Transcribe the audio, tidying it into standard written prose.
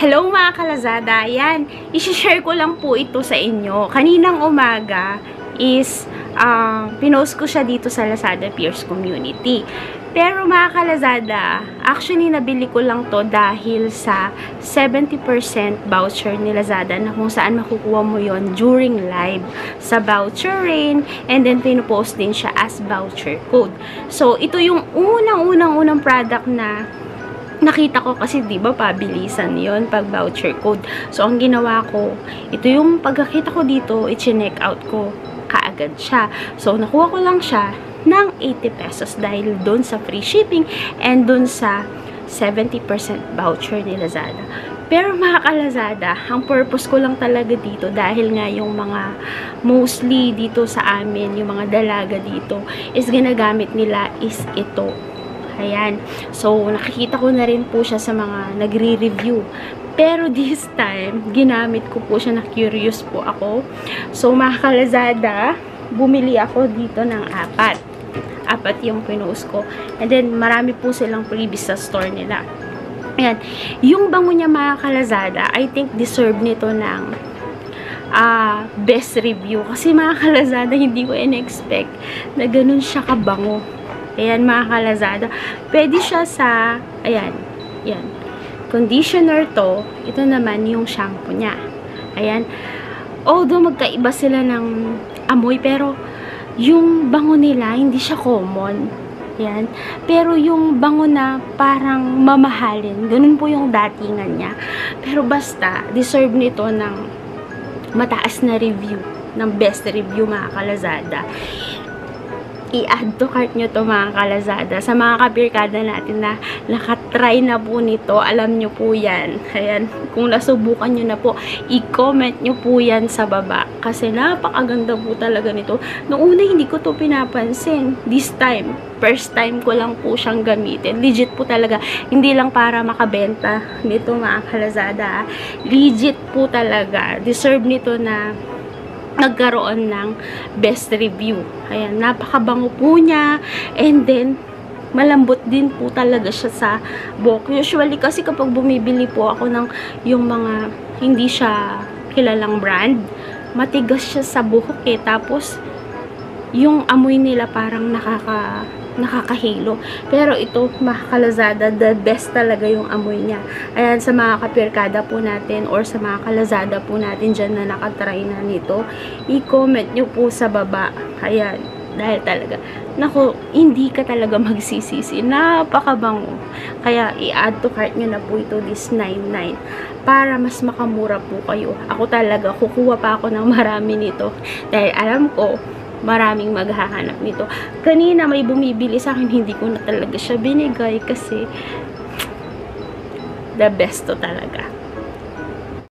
Hello mga kalazada, yan, isi-share ko lang po ito sa inyo. Kaninang umaga is, pinost ko siya dito sa Lazada Peers Community. Pero mga kalazada, actually nabili ko lang to dahil sa 70% voucher ni Lazada na kung saan makukuha mo yon during live sa voucher rin, and then pinupost din siya as voucher code. So, ito yung unang product na nakita ko kasi 'di ba pabilisan 'yon pag voucher code. So ang ginawa ko, ito yung pagkakita ko dito, i-check out ko kaagad siya. So nakuha ko lang siya ng 80 pesos dahil doon sa free shipping and doon sa 70% voucher ni Lazada. Pero mga kalazada, ang purpose ko lang talaga dito dahil nga yung mga mostly dito sa amin, yung mga dalaga dito is ginagamit nila is ito. Ayan. So, nakikita ko na rin po siya sa mga nagre-review. Pero this time, ginamit ko po siya na curious po ako. So, mga kalazada, bumili ako dito ng 4. 4 yung pinost ko. And then, marami po silang freebies sa store nila. Ayan. Yung bango niya mga kalazada, I think deserve nito ng best review. Kasi mga kalazada, hindi ko in-expect na ganun siya kabango. Ayan mga kalazada. Pwede siya sa, ayan, yan. Conditioner to. Ito naman yung shampoo niya. Ayan. Although magkaiba sila ng amoy, pero yung bango nila, hindi siya common. Ayan. Pero yung bango na parang mamahalin, ganun po yung datingan niya. Pero basta, deserve nito ng mataas na review, ng best review mga kalazada. I-add to cart nyo to mga kalazada. Sa mga kabirkada natin na nakatry na po nito, alam nyo po yan. Ayan, kung nasubukan nyo na po, i-comment nyo po yan sa baba. Kasi napakaganda po talaga nito. Noong una hindi ko to pinapansin. This time, first time ko lang po siyang gamitin. Legit po talaga. Hindi lang para makabenta nito mga kalazada. Legit po talaga. Deserve nito na nagkaroon ng best review. Ayan, napakabango po niya. And then, malambot din po talaga siya sa buhok. Usually, kasi kapag bumibili po ako ng yung mga hindi siya kilalang brand, matigas siya sa buhok eh. Tapos, yung amoy nila parang nakakahilo. Pero ito, mga kalazada, the best talaga yung amoy niya. Ayan, sa mga kapirkada po natin or sa mga kalazada po natin dyan na nakatry na nito, i-comment nyo po sa baba. Ayan, dahil talaga, naku, hindi ka talaga magsisisi. Napakabango. Kaya, i-add to cart nyo na po ito, this 99, para mas makamura po kayo. Ako talaga, kukuha pa ako ng marami nito. Dahil alam ko, maraming maghahanap nito. Kanina may bumibili sa akin, hindi ko na talaga siya binigay kasi the best to talaga.